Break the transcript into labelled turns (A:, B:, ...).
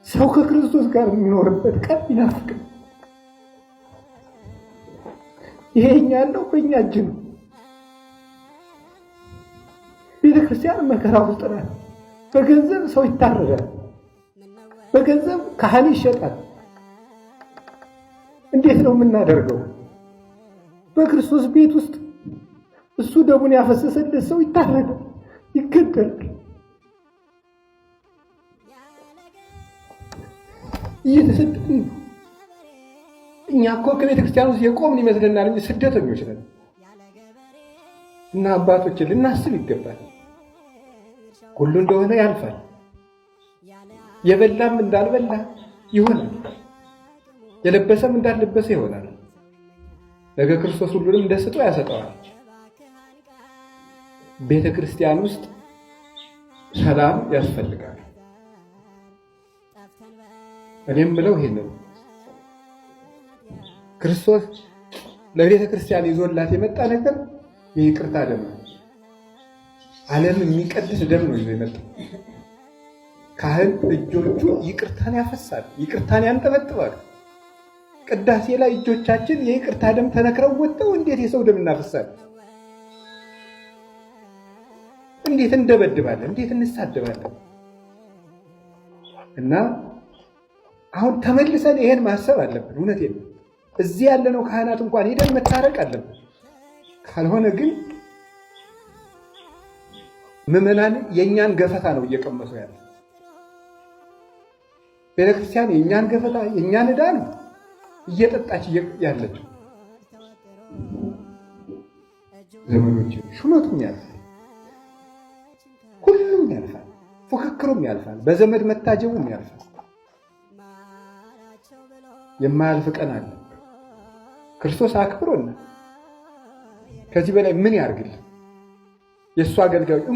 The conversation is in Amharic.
A: ሰው ከክርስቶስ ጋር የሚኖርበት ቀን ይናፍቃል። ይሄ እኛ ያለው በእኛ እጅ ነው። ቤተክርስቲያን መከራ ውስጥ ናት። በገንዘብ ሰው ይታረዳል። በገንዘብ ካህን ይሸጣል። እንዴት ነው የምናደርገው? በክርስቶስ ቤት ውስጥ እሱ ደሙን ያፈሰሰለት ሰው ይታረዳል፣ ይገደላል። እየተሰደድን ነው። እኛ እኮ ከቤተክርስቲያን ውስጥ የቆምን ይመስለናል እንጂ ስደተኞች ነን። እና አባቶችን ልናስብ ይገባል። ሁሉ እንደሆነ ያልፋል። የበላም እንዳልበላ ይሆናል። የለበሰም እንዳልለበሰ ይሆናል። ነገ ክርስቶስ ሁሉንም እንደ ስጦ ያሰጠዋል። ቤተ ክርስቲያን ውስጥ ሰላም ያስፈልጋል። እኔም ብለው ይሄን ነው ክርስቶስ ለቤተ ክርስቲያን ይዞላት የመጣ ነገር የይቅርታ ደም ነው። ዓለም የሚቀድስ ደም ነው ይዞ የመጣው። ካህን እጆቹ ይቅርታን ያፈሳል፣ ይቅርታን ያንጠበጥባል። ቅዳሴ ላይ እጆቻችን የይቅርታ ደም ተነክረው ወጥተው እንዴት የሰው ደም እናፈሳለን? እንዴት እንደበድባለን? እንዴት እንሳደባለን? እና አሁን ተመልሰን ይሄን ማሰብ አለብን። እውነቴን ነው። እዚህ ያለነው ካህናት እንኳን ሄደን መታረቅ አለብን። ካልሆነ ግን ምዕመናን የእኛን ገፈታ ነው እየቀመሱ ያለ። ቤተክርስቲያን የእኛን ገፈታ የእኛን ዕዳ ነው እየጠጣች ያለችው። ዘመኖች ሹመቱም ያልፋል፣ ሁሉም ያልፋል፣ ፉክክሩም ያልፋል፣ በዘመድ መታጀቡም ያልፋል። የማያልፍ ቀን አለ። ክርስቶስ አክብሮና ከዚህ በላይ ምን ያርግልን? የእሱ አገልጋዮች